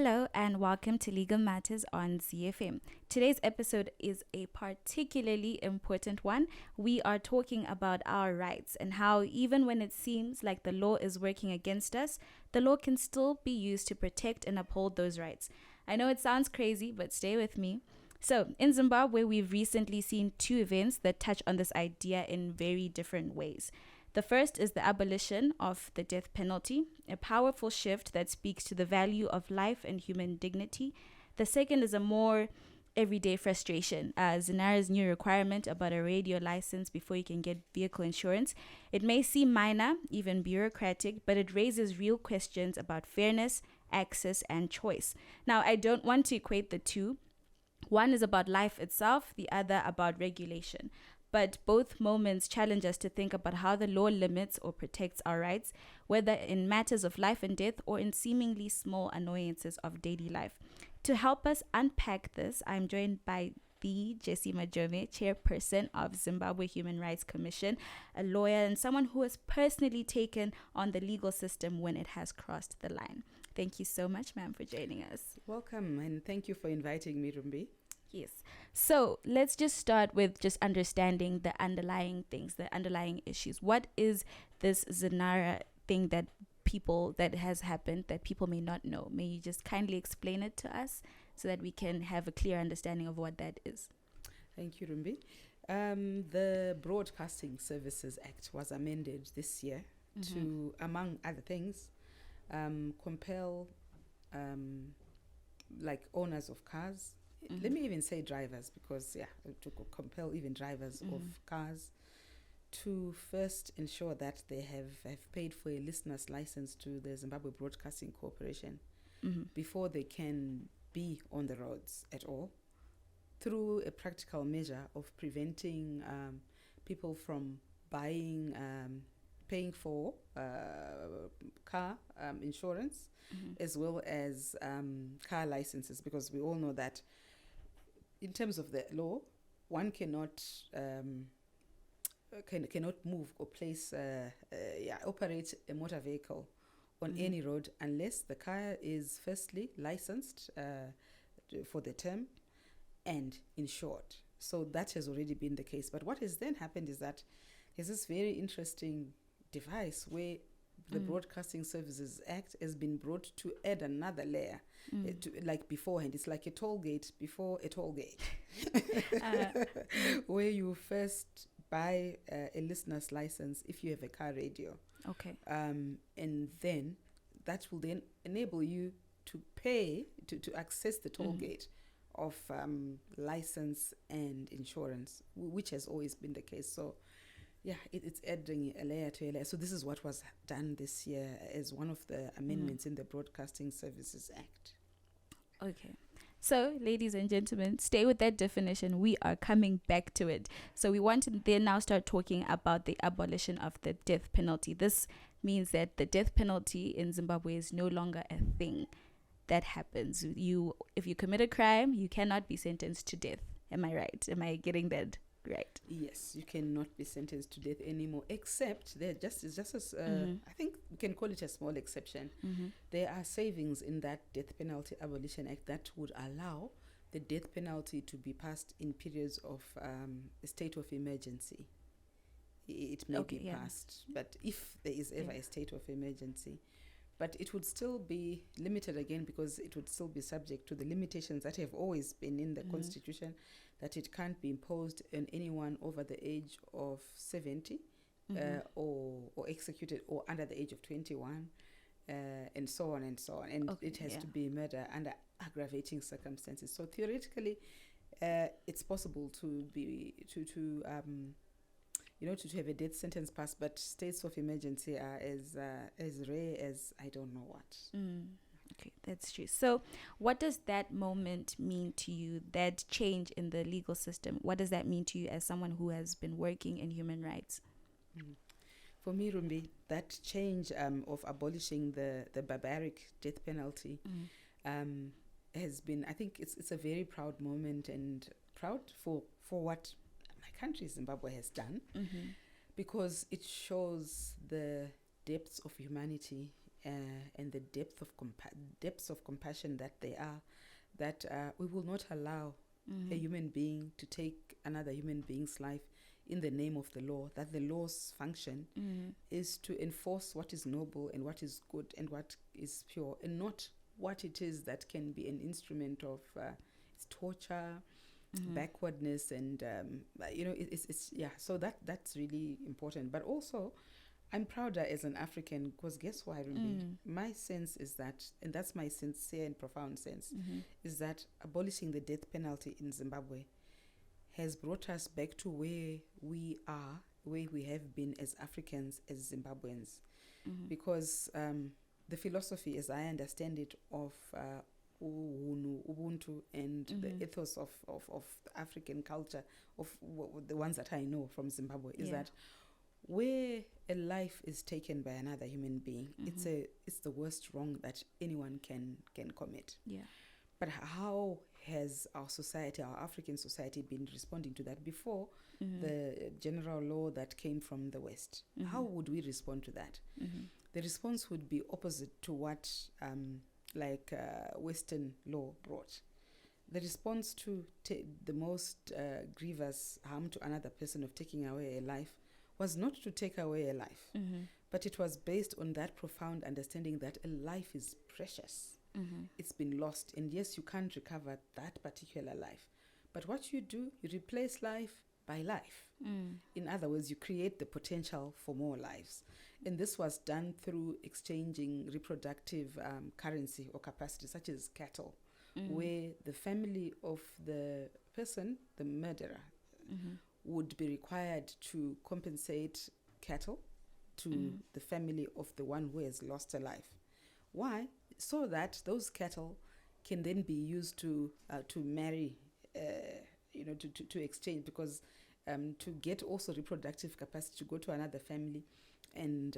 Hello and welcome to Legal Matters on ZiFM. Today's episode is a particularly important one. We are talking about our rights and how even when it seems like the law is working against us, the law can still be used to protect and uphold those rights. I know it sounds crazy, but stay with me. So, in Zimbabwe, we've recently seen two events that touch on this idea in very different ways. The first is the abolition of the death penalty, a powerful shift that speaks to the value of life and human dignity. The second is a more everyday frustration, ZINARA's new requirement about a radio license before you can get vehicle insurance. It may seem minor, even bureaucratic, but it raises real questions about fairness, access, and choice. Now, I don't want to equate the two. One is about life itself, the other about regulation. But both moments challenge us to think about how the law limits or protects our rights, whether in matters of life and death or in seemingly small annoyances of daily life. To help us unpack this, I'm joined by the Jessie Majome, Chairperson of Zimbabwe Human Rights Commission, a lawyer and someone who has personally taken on the legal system when it has crossed the line. Thank you so much, ma'am, for joining us. Welcome, and thank you for inviting me, Rumbi. Yes. So let's just start with just understanding the underlying things, the underlying issues. What is this ZINARA thing that has happened that people may not know? May you just kindly explain it to us so that we can have a clear understanding of what that is? Thank you, Rumbi. The Broadcasting Services Act was amended this year to, among other things, compel owners of cars. Let me even say drivers, because to compel even drivers of cars to first ensure that they have paid for a listener's license to the Zimbabwe Broadcasting Corporation before they can be on the roads at all, through a practical measure of preventing people from paying for car insurance, as well as car licenses, because we all know that in terms of the law, one cannot move or operate a motor vehicle on any road unless the car is firstly licensed for the term and insured. So that has already been the case. But what has then happened is that there's this very interesting device where the Broadcasting Services Act has been brought to add another layer. Like beforehand, it's like a toll gate before a toll gate, where you first buy a listener's license if you have a car radio. Okay. And then that will then enable you to pay, to access the toll gate of license and insurance, which has always been the case. So it's adding a layer to a layer. So this is what was done this year as one of the amendments in the Broadcasting Services Act. Okay. So, ladies and gentlemen, stay with that definition. We are coming back to it. So we want to then now start talking about the abolition of the death penalty. This means that the death penalty in Zimbabwe is no longer a thing that happens. If you commit a crime, you cannot be sentenced to death. Am I right? Am I getting that right? Yes, you cannot be sentenced to death anymore, except I think we can call it a small exception. There are savings in that Death Penalty Abolition Act that would allow the death penalty to be passed in periods of a state of emergency. It may be passed, but if there is ever a state of emergency, but it would still be limited again, because it would still be subject to the limitations that have always been in the Constitution, that it can't be imposed on anyone over the age of 70 or executed or under the age of 21, and so on and so on. And it has to be murder under aggravating circumstances. So theoretically, it's possible to have a death sentence passed, but states of emergency are as rare as I don't know what. Okay, that's true. So what does that moment mean to you, that change in the legal system? What does that mean to you as someone who has been working in human rights? For me, Rumbi, that change of abolishing the barbaric death penalty has been, I think it's a very proud moment, and proud for what my country, Zimbabwe, has done, because it shows the depths of humanity and the depths of compassion that they are, that we will not allow a human being to take another human being's life in the name of the law, that the law's function is to enforce what is noble and what is good and what is pure, and not what it is that can be an instrument of torture, backwardness, and it's so that's really important. But also, I'm prouder as an African, because guess why, Rumbi? My sense is that, and that's my sincere and profound sense, is that abolishing the death penalty in Zimbabwe has brought us back to where we are, where we have been as Africans, as Zimbabweans. Because the philosophy, as I understand it, of Ubuntu and the ethos of African culture, of the ones that I know from Zimbabwe, is that where a life is taken by another human being, it's the worst wrong that anyone can commit. Yeah. But how has our society, our African society, been responding to that before the general law that came from the West? How would we respond to that? The response would be opposite to what Western law brought. The response to the most grievous harm to another person of taking away a life was not to take away a life, but it was based on that profound understanding that a life is precious. It's been lost, and yes, you can't recover that particular life. But what you do, you replace life by life. In other words, you create the potential for more lives. And this was done through exchanging reproductive currency or capacity, such as cattle, where the family of the person, the murderer, would be required to compensate cattle to the family of the one who has lost a life. Why? So that those cattle can then be used to marry, to exchange, because to get also reproductive capacity to go to another family and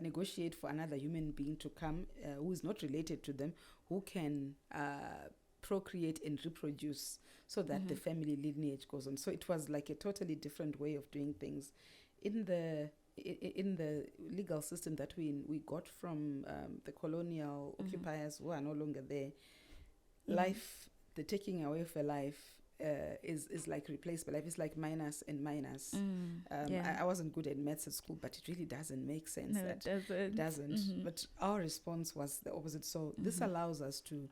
negotiate for another human being to come who is not related to them, who can procreate and reproduce, so that the family lineage goes on. So it was like a totally different way of doing things. In the legal system that we got from the colonial occupiers who are no longer there, life, the taking away of a life is like replaced by life. It's like minus and minus. I wasn't good at maths at school, but it really doesn't make sense. No, it doesn't. But our response was the opposite. So this allows us to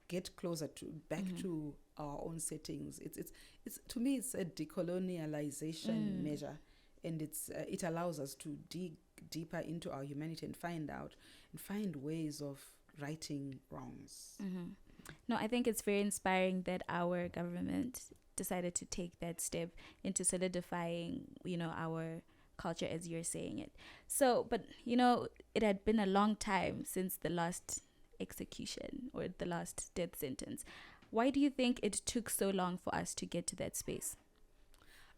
get closer back to our own settings. It's to me, it's a decolonialization measure. And it allows us to dig deeper into our humanity and find ways of righting wrongs. No, I think it's very inspiring that our government decided to take that step into solidifying, our culture, as you're saying it. So, but, it had been a long time since the last execution or the last death sentence. Why do you think it took so long for us to get to that space?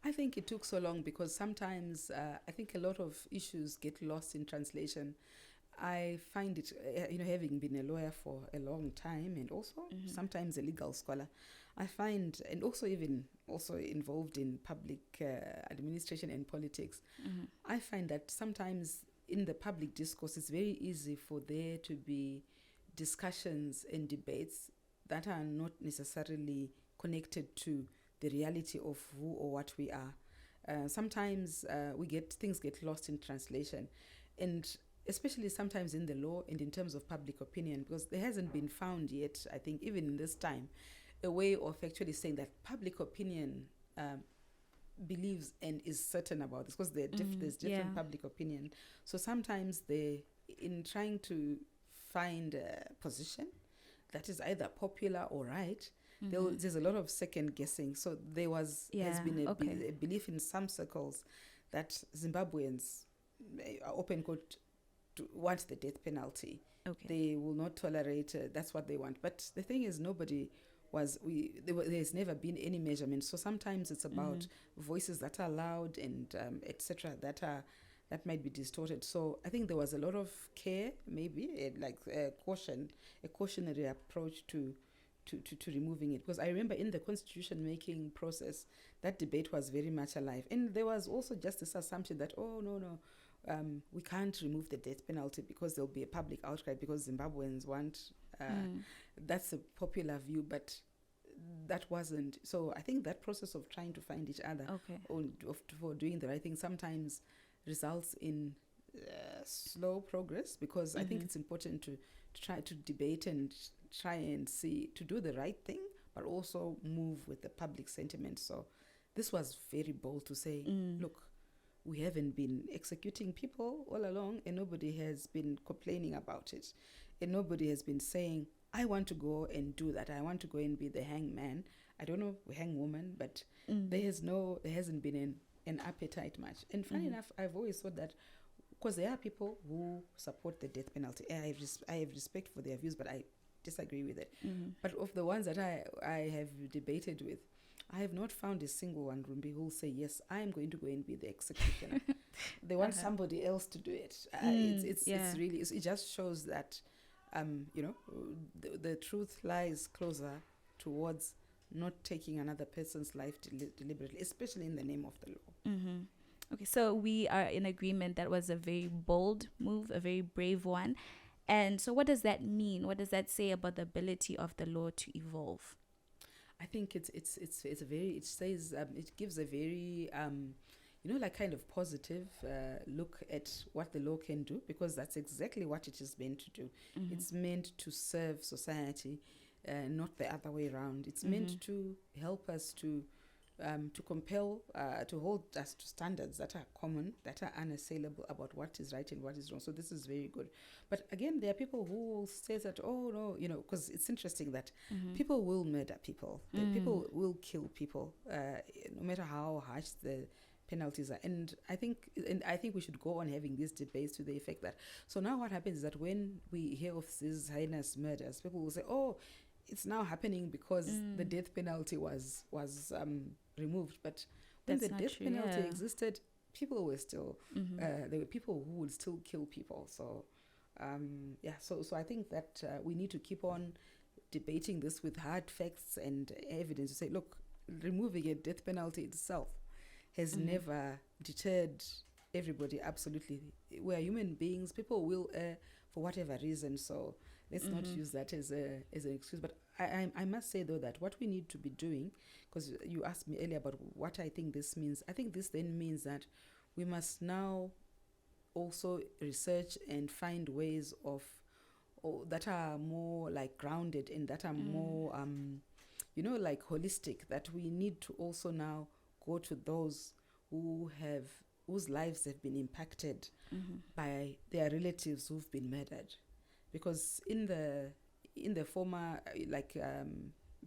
I think it took so long because sometimes I think a lot of issues get lost in translation. I find it, having been a lawyer for a long time and also sometimes a legal scholar, I find, and also involved in public administration and politics, I find that sometimes in the public discourse, it's very easy for there to be discussions and debates that are not necessarily connected to the reality of who or what we are. Sometimes things get lost in translation, and especially sometimes in the law and in terms of public opinion, because there hasn't been found yet, I think, even in this time, a way of actually saying that public opinion believes and is certain about this, because there's different public opinion. So sometimes in trying to find a position that is either popular or right, there's a lot of second guessing. So has been a belief in some circles that Zimbabweans, open quote, want the death penalty. They will not tolerate. That's what they want. But the thing is, there's never been any measurement. So sometimes it's about voices that are loud and etc. that might be distorted. So I think there was a lot of care, maybe a cautionary approach to removing it, because I remember in the constitution making process that debate was very much alive, and there was also just this assumption that we can't remove the death penalty because there'll be a public outcry because Zimbabweans want. That's a popular view, but that wasn't. So I think that process of trying to find each other for doing the right thing sometimes results in slow progress, because I think it's important to try to debate and try and see to do the right thing, but also move with the public sentiment. So this was very bold to say, look, we haven't been executing people all along, and nobody has been complaining about it, and nobody has been saying, I want to go and do that. I want to go and be the hangman. I don't know, hangwoman, but there hasn't been an appetite much. And funny enough, I've always thought that because there are people who support the death penalty. I have respect for their views, but I disagree with it. But of the ones that I have debated with, I have not found a single one, Rumbi, who will say, yes, I am going to go and be the executioner. They want somebody else to do it. It's really, it just shows that, the truth lies closer towards not taking another person's life deliberately, especially in the name of the law. Okay, so we are in agreement that was a very bold move, a very brave one. And so what does that mean? What does that say about the ability of the law to evolve? I think it gives a very kind of positive look at what the law can do, because that's exactly what it is meant to do. It's meant to serve society, not the other way around. It's meant to help us to compel, to hold us to standards that are common, that are unassailable about what is right and what is wrong. So this is very good. But again, there are people who say that, oh no, because it's interesting that people will murder people. People will kill people, no matter how harsh the penalties are. And I think we should go on having these debates to the effect that, so now what happens is that when we hear of these heinous murders, people will say, oh, it's now happening because the death penalty was removed. But when the death penalty existed, people were still there were people who would still kill people. So so I think that we need to keep on debating this with hard facts and evidence to say, look, removing a death penalty itself has never deterred everybody. Absolutely, we are human beings. People will err for whatever reason. So let's not use that as an excuse. But I must say, though, that what we need to be doing, because you asked me earlier about what I think this means, I think this then means that we must now also research and find ways of that are more like grounded and that are more, like holistic, that we need to also now go to those whose lives have been impacted by their relatives who've been murdered. Because in the former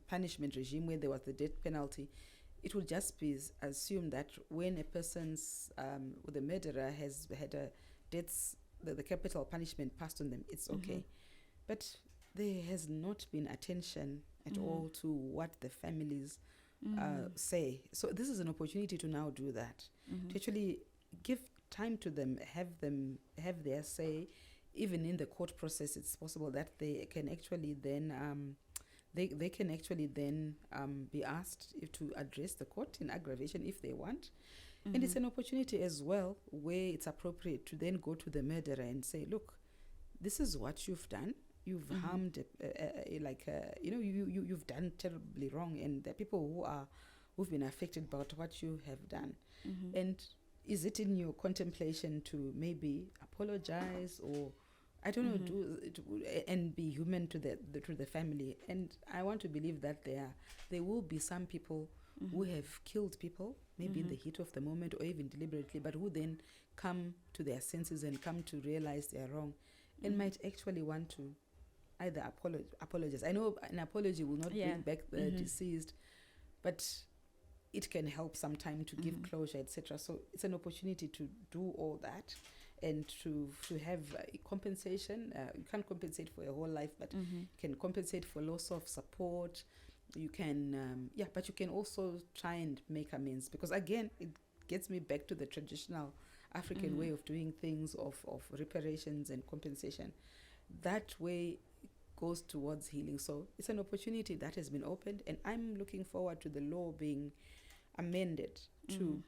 punishment regime where there was the death penalty, it would just be assumed that when a person's the murderer has had a the capital punishment passed on them, it's okay. But there has not been attention at all to what the families say. So this is an opportunity to now do that, to actually give time to them have their say. Even in the court process, it's possible that they can actually then they can actually then be asked to address the court in aggravation if they want. And it's an opportunity as well where it's appropriate to then go to the murderer and say, look, this is what you've done. You've harmed, you've done terribly wrong, and there are people who've been affected by what you have done. And is it in your contemplation to maybe apologize or, I don't know, do and be human to the family? And I want to believe that there will be some people who have killed people, maybe in the heat of the moment or even deliberately, but who then come to their senses and come to realize they are wrong, and might actually want to either apologize. I know an apology will not bring back the deceased, but it can help sometime to give closure, etc. So it's an opportunity to do all that and to have compensation. You can't compensate for your whole life, but you can compensate for loss of support. You can, but you can also try and make amends, because again, it gets me back to the traditional African way of doing things, of reparations and compensation. That way goes towards healing. So it's an opportunity that has been opened, and I'm looking forward to the law being amended to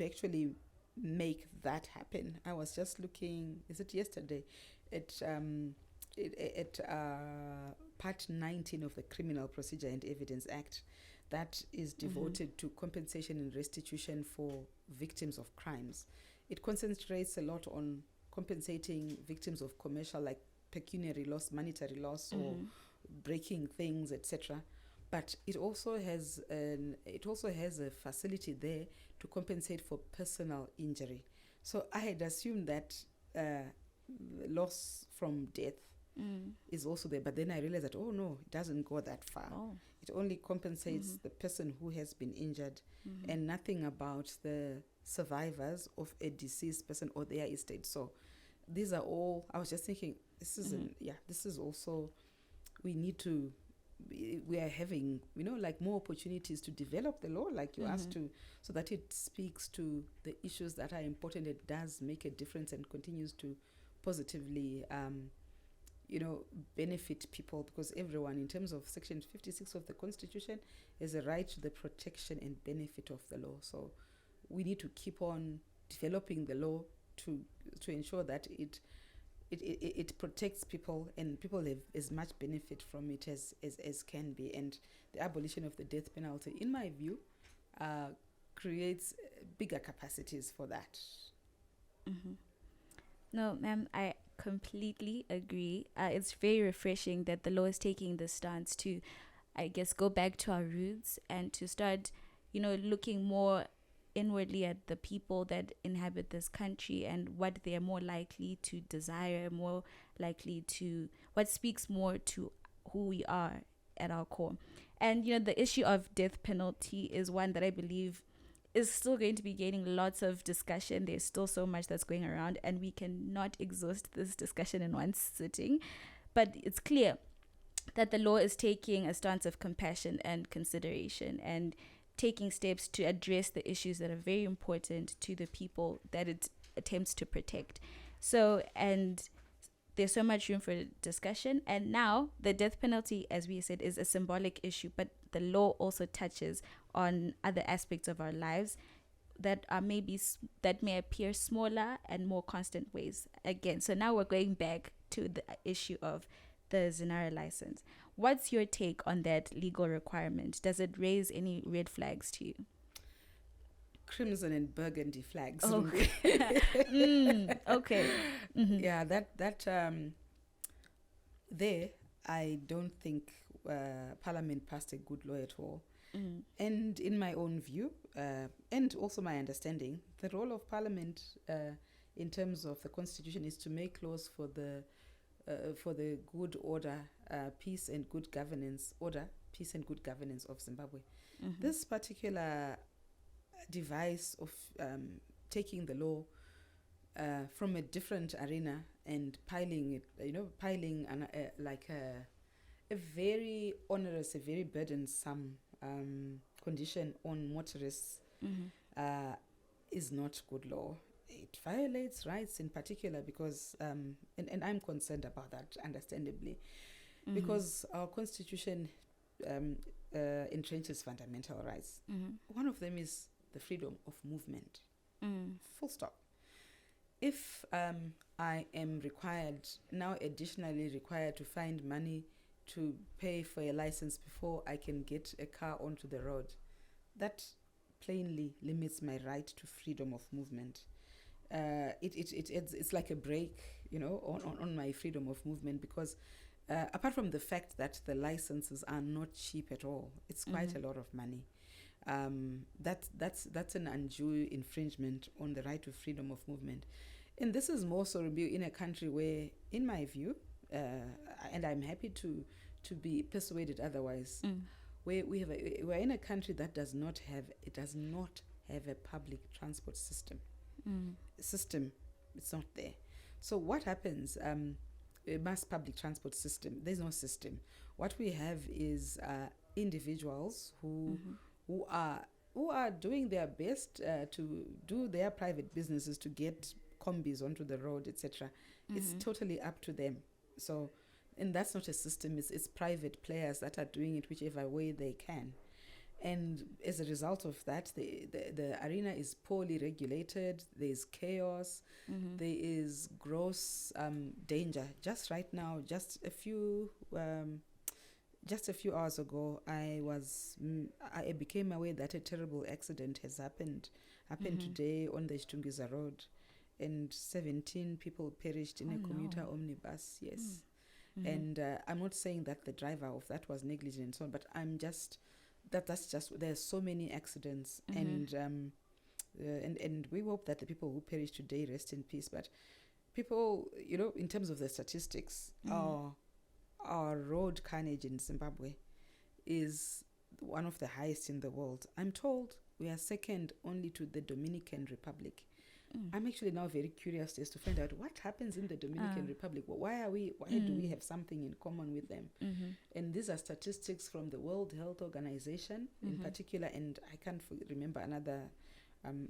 actually make that happen. I was just looking, is it yesterday, at Part 19 of the Criminal Procedure and Evidence Act, that is devoted to compensation and restitution for victims of crimes. It concentrates a lot on compensating victims of commercial, like pecuniary loss, monetary loss, or breaking things, etc. But it also has a facility there to compensate for personal injury. So I had assumed that loss from death is also there, but then I realized that, oh no, it doesn't go that far. It only compensates the person who has been injured, and nothing about the survivors of a deceased person or their estate. So these are all, I was just thinking, this is also, we are having, like more opportunities to develop the law, like you asked to, so that it speaks to the issues that are important. It does make a difference and continues to positively benefit people, because everyone, in terms of Section 56 of the Constitution, has a right to the protection and benefit of the law. So we need to keep on developing the law to ensure that it protects people, and people have as much benefit from it as can be. And the abolition of the death penalty, in my view, creates bigger capacities for that. No, ma'am, I completely agree. It's very refreshing that the law is taking the stance to, I guess, go back to our roots and to start, looking more inwardly at the people that inhabit this country and what they are more likely to desire, more likely to, what speaks more to who we are at our core. And, the issue of death penalty is one that I believe is still going to be gaining lots of discussion. There's still so much that's going around, and we cannot exhaust this discussion in one sitting. But it's clear that the law is taking a stance of compassion and consideration, and taking steps to address the issues that are very important to the people that it attempts to protect. So, and there's so much room for discussion. And now the death penalty, as we said, is a symbolic issue, but the law also touches on other aspects of our lives that are that may appear smaller and more constant ways. Again, so now we're going back to the issue of the ZINARA license. What's your take on that legal requirement? Does it raise any red flags to you? Crimson and burgundy flags. Okay. Okay. Yeah, that there, I don't think Parliament passed a good law at all. And in my own view, and also my understanding, the role of Parliament in terms of the Constitution is to make laws for the good order, peace and good governance of Zimbabwe. This particular device of taking the law from a different arena and piling a very onerous, a very burdensome condition on motorists is not good law. It violates rights in particular because, and I'm concerned about that, understandably, because our Constitution entrenches fundamental rights. One of them is the freedom of movement. Full stop. If I am additionally required to find money to pay for a license before I can get a car onto the road, that plainly limits my right to freedom of movement. It's like a break, on my freedom of movement, because apart from the fact that the licenses are not cheap at all, it's quite a lot of money. That's an undue infringement on the right to freedom of movement. And this is more so in a country where, in my view, and I'm happy to be persuaded otherwise, where we're in a country that does not have a public transport system. It's not there. So what happens? A mass public transport system. There's no system. What we have is individuals who are doing their best to do their private businesses to get combis onto the road, etc. It's totally up to them. So, and that's not a system. It's private players that are doing it whichever way they can. And as a result of that, the arena is poorly regulated. There's chaos. There is gross danger. Just right now, just a few hours ago, I became aware that a terrible accident has happened today on the Chtungiza Road, and 17 people perished in a commuter omnibus. Yes. And I'm not saying that the driver of that was negligent and so on, but I'm just that's just, there's so many accidents, and we hope that the people who perished today rest in peace. But people, in terms of the statistics, our road carnage in Zimbabwe is one of the highest in the world. I'm told we are second only to the Dominican Republic. I'm actually now very curious as to find out what happens in the Dominican Republic. Why do we have something in common with them? And these are statistics from the World Health Organization in particular, and I can't remember another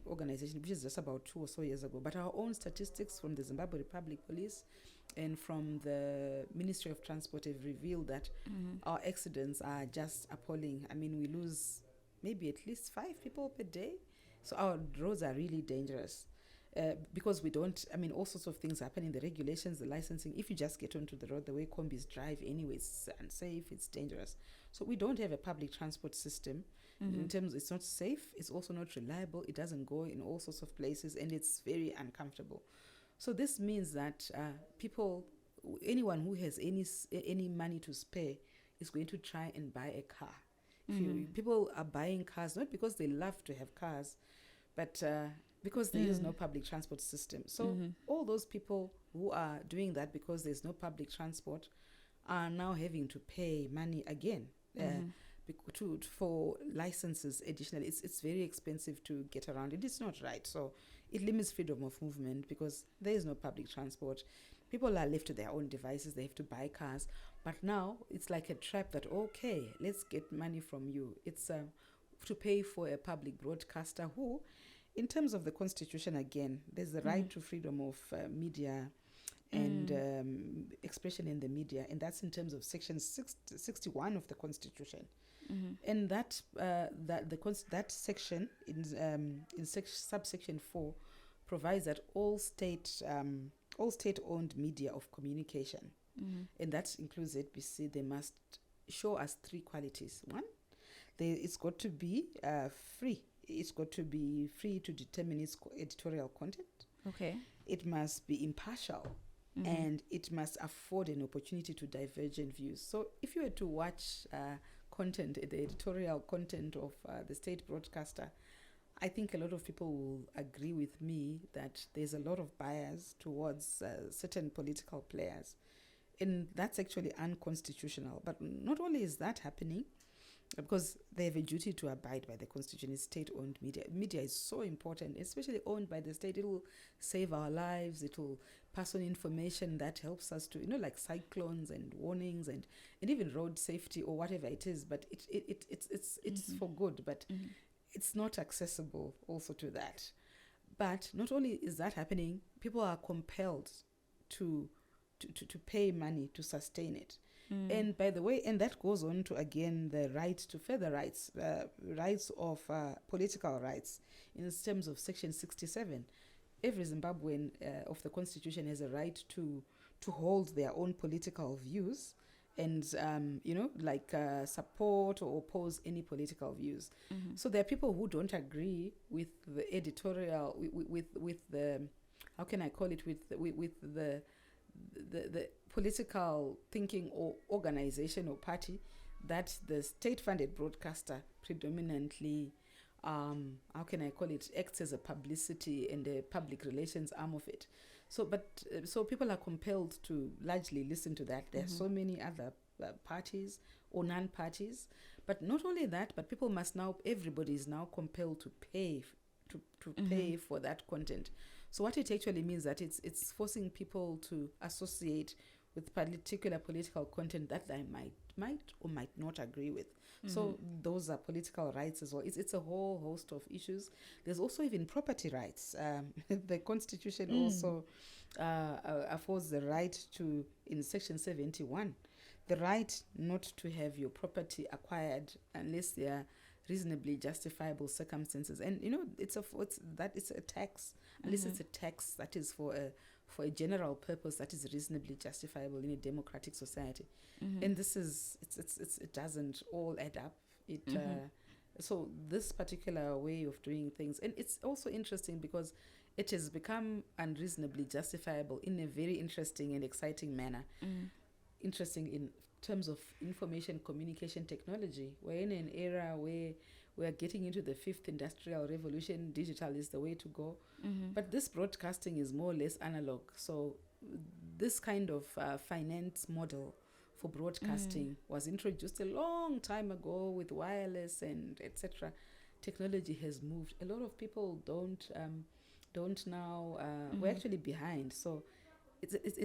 organization, which is just about 2 or so years ago. But our own statistics from the Zimbabwe Republic Police and from the Ministry of Transport have revealed that our accidents are just appalling. I mean, we lose maybe at least 5 people per day. So our roads are really dangerous. Because we don't, all sorts of things happen in the regulations, the licensing. If you just get onto the road, the way combis drive anyway, it's unsafe, it's dangerous. So we don't have a public transport system. In terms, it's not safe, it's also not reliable, it doesn't go in all sorts of places, and it's very uncomfortable. So this means that anyone who has any money to spare is going to try and buy a car. People are buying cars not because they love to have cars, but because there is no public transport system. So all those people who are doing that because there's no public transport are now having to pay money again for licenses additionally. It's very expensive to get around. It is not right. So it limits freedom of movement because there is no public transport. People are left to their own devices. They have to buy cars. But now it's like a trap that, okay, let's get money from you. It's to pay for a public broadcaster who, in terms of the Constitution, again, there's the right to freedom of media and expression in the media, and that's in terms of Section 61 of the Constitution. And that section in subsection 4 provides that all state-owned media of communication, and that includes ZBC, they must show us 3 qualities. One, it's got to be free. It's got to be free to determine its editorial content. Okay. It must be impartial, and it must afford an opportunity to divergent views. So if you were to watch content, the editorial content of the state broadcaster, I think a lot of people will agree with me that there's a lot of bias towards certain political players. And that's actually unconstitutional. But not only is that happening, because they have a duty to abide by the Constitution. It's state-owned media. Media is so important, especially owned by the state. It will save our lives. It will pass on information that helps us to, like cyclones and warnings and even road safety or whatever it is. But it's for good, but it's not accessible also to that. But not only is that happening, people are compelled to pay money to sustain it. And by the way, and that goes on to, again, the right to further rights, rights of political rights in terms of Section 67. Every Zimbabwean of the Constitution has a right to hold their own political views and, support or oppose any political views. So there are people who don't agree with the editorial, with the, how can I call it, with the political thinking or organization or party that the state-funded broadcaster predominantly, how can I call it, acts as a publicity and a public relations arm of it. So people are compelled to largely listen to that. There are so many other parties or non-parties. But not only that, but everybody is now compelled to pay pay for that content. So what it actually means that it's forcing people to associate with particular political content that they might or might not agree with. So those are political rights as well. It's a whole host of issues. There's also even property rights. The Constitution also affords the right to, in Section 71, the right not to have your property acquired unless there are reasonably justifiable circumstances. And it's a tax, unless it's a tax that is for a general purpose that is reasonably justifiable in a democratic society. And this is it doesn't all add up. So this particular way of doing things, and it's also interesting because it has become unreasonably justifiable in a very interesting and exciting manner. Interesting in terms of information communication technology. We're in an era where we're getting into the 5th industrial revolution. Digital is the way to go. But this broadcasting is more or less analog. So this kind of finance model for broadcasting was introduced a long time ago with wireless and etc. Technology has moved. A lot of people don't now. We're actually behind. So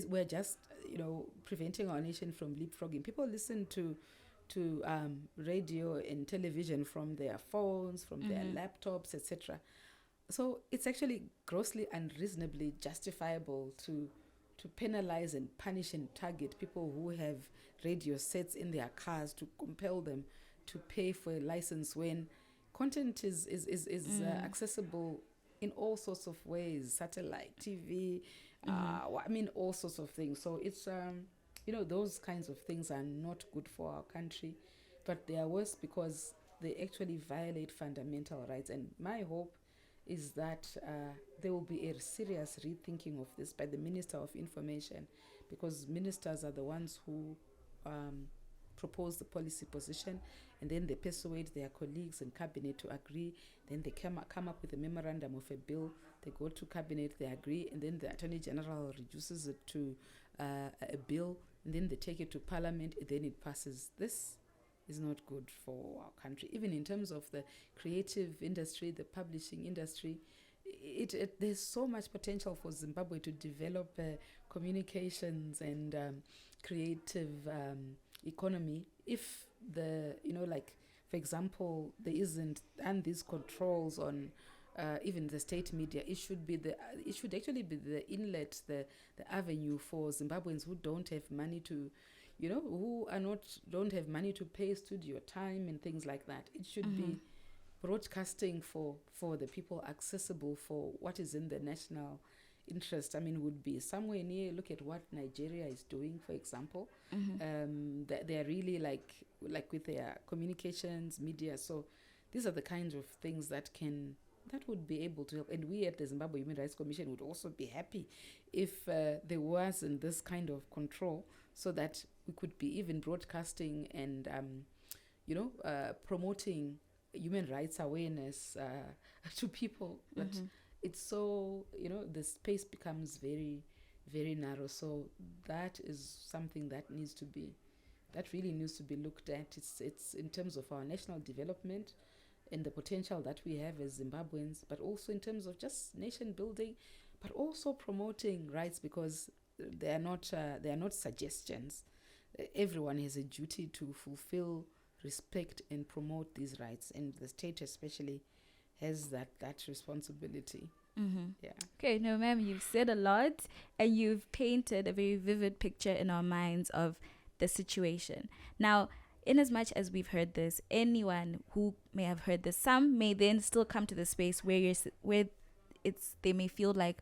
we're just preventing our nation from leapfrogging. People listen to radio and television from their phones, from their laptops, etc. So it's actually grossly unreasonably justifiable to penalize and punish and target people who have radio sets in their cars, to compel them to pay for a license when content is accessible in all sorts of ways, satellite, TV, all sorts of things. So it's those kinds of things are not good for our country, but they are worse because they actually violate fundamental rights. And my hope is that there will be a serious rethinking of this by the Minister of Information, because ministers are the ones who propose the policy position, and then they persuade their colleagues in cabinet to agree. Then they come up with a memorandum of a bill. They go to cabinet, they agree, and then the Attorney General reduces it to a bill, and then they take it to Parliament, and then it passes. This is not good for our country. Even in terms of the creative industry, the publishing industry, there's so much potential for Zimbabwe to develop communications and creative economy if for example, there isn't and these controls on even the state media. It should actually be the inlet, the avenue for Zimbabweans who don't have money to don't have money to pay studio time and things like that. It should be broadcasting for the people, accessible for what is in the national interest. Would be somewhere near. Look at what Nigeria is doing, for example. They're really like with their communications, media. So these are the kinds of things that would be able to help. And we at the Zimbabwe Human Rights Commission would also be happy if there wasn't this kind of control, so that we could be even broadcasting and promoting human rights awareness to people. But it's so the space becomes very, very narrow. So that is something that really needs to be looked at. It's in terms of our national development and the potential that we have as Zimbabweans, but also in terms of just nation building, but also promoting rights, because they are not suggestions. Everyone has a duty to fulfill, respect, and promote these rights, and the state especially has that responsibility. Yeah. Okay, no, ma'am, you've said a lot, and you've painted a very vivid picture in our minds of the situation. Now, in as much as we've heard this, anyone who may have heard this, some may then still come to the space where they may feel like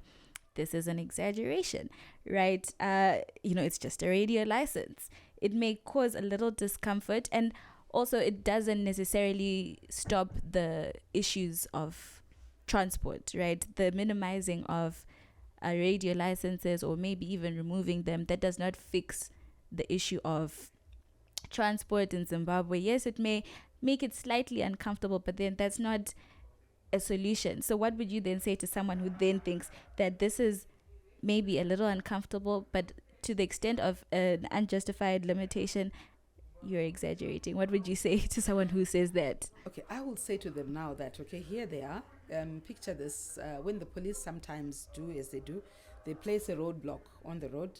this is an exaggeration, right? It's just a radio license. It may cause a little discomfort, and also it doesn't necessarily stop the issues of transport, right? The minimizing of radio licenses, or maybe even removing them, that does not fix the issue of transport in Zimbabwe. Yes, it may make it slightly uncomfortable, but then that's not a solution. So what would you then say to someone who then thinks that this is maybe a little uncomfortable, but to the extent of an unjustified limitation, you're exaggerating? What would you say to someone who says that? Okay, I will say to them now that, okay, here they are. Picture this. When the police sometimes do as they do, they place a roadblock on the road.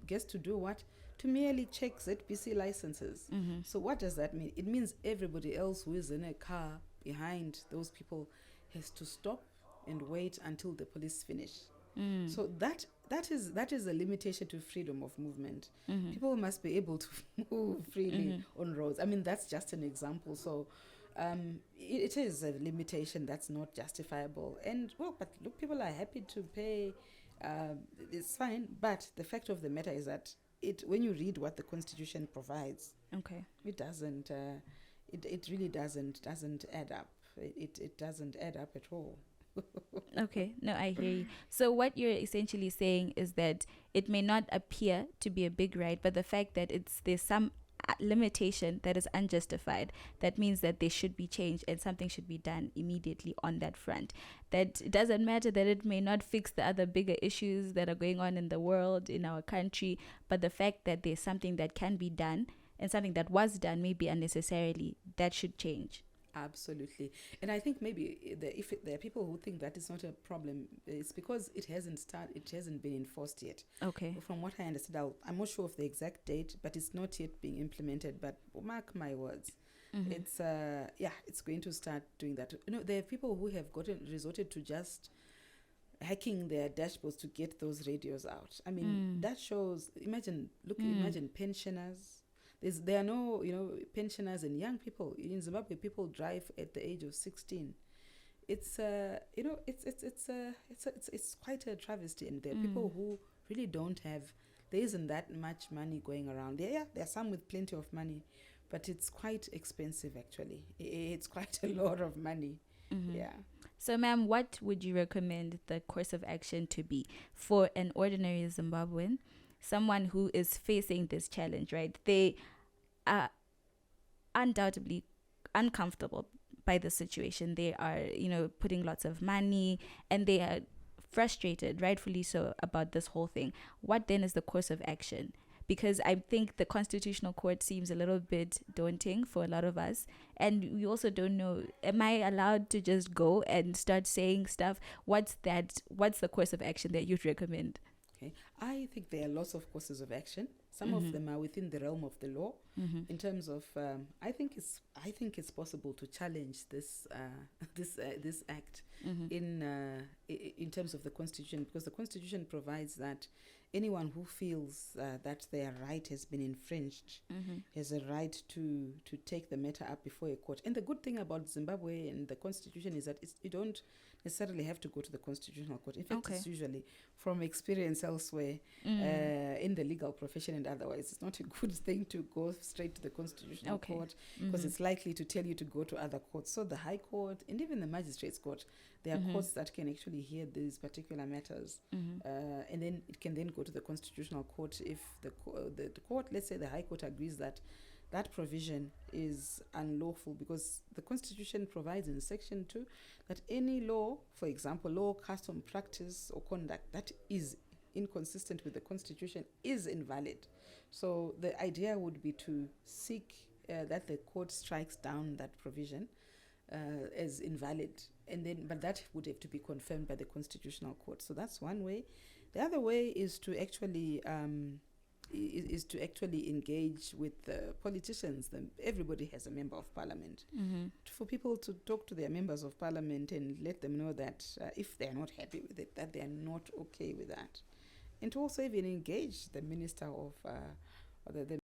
Guess to do what? To merely check ZBC licenses. So what does that mean? It means everybody else who is in a car behind those people has to stop and wait until the police finish. So that is a limitation to freedom of movement. People must be able to move freely on roads. That's just an example. So It is a limitation that's not justifiable. And, well, but look, people are happy to pay. It's fine. But the fact of the matter is that when you read what the Constitution provides, Okay. it doesn't, it really doesn't add up. It doesn't add up at all. Okay, no, I hear you. So what you're essentially saying is that it may not appear to be a big right, but the fact that there's some limitation that is unjustified, that means that they should be changed and something should be done immediately on that front. That it doesn't matter that it may not fix the other bigger issues that are going on in the world, in our country, but the fact that there's something that can be done and something that was done maybe unnecessarily, that should change. Absolutely. And I think maybe if there are people who think that is not a problem, it's because it hasn't been enforced yet. Okay. From what I understand, I'm not sure of the exact date, but it's not yet being implemented. But mark my words, it's going to start doing that. There are people who have resorted to just hacking their dashboards to get those radios out. I mean, that shows. Imagine pensioners. There are no, pensioners and young people in Zimbabwe. People drive at the age of 16. It's quite a travesty, and there are people who really don't have. There isn't that much money going around. There are some with plenty of money, but it's quite expensive. Actually, it's quite a lot of money. Yeah. So, ma'am, what would you recommend the course of action to be for an ordinary Zimbabwean? Someone who is facing this challenge, right? They are undoubtedly uncomfortable by the situation. They are, putting lots of money and they are frustrated, rightfully so, about this whole thing. What then is the course of action? Because I think the Constitutional Court seems a little bit daunting for a lot of us. And we also don't know, am I allowed to just go and start saying stuff? What's the course of action that you'd recommend? Okay. I think there are lots of courses of action. Some of them are within the realm of the law. In terms of, I think it's possible to challenge this act in terms of the Constitution, because the Constitution provides that anyone who feels that their right has been infringed has a right to take the matter up before a court. And the good thing about Zimbabwe and the Constitution is that you don't necessarily have to go to the Constitutional Court. In fact, it's usually, from experience elsewhere in the legal profession and otherwise, it's not a good thing to go straight to the Constitutional Court, because it's likely to tell you to go to other courts. So the High Court and even the Magistrates Court, there are courts that can actually hear these particular matters, and then it can then go to the Constitutional Court if the court, let's say the High Court, agrees that that provision is unlawful, because the Constitution provides in Section 2 that any law, for example, law, custom, practice, or conduct that is inconsistent with the Constitution is invalid. So the idea would be to seek that the court strikes down that provision as invalid, but that would have to be confirmed by the Constitutional Court. So that's one way. The other way is to actually engage with politicians. Everybody has a member of parliament. For people to talk to their members of parliament and let them know that if they are not happy with it, that they are not okay with that. And to also even engage the minister of the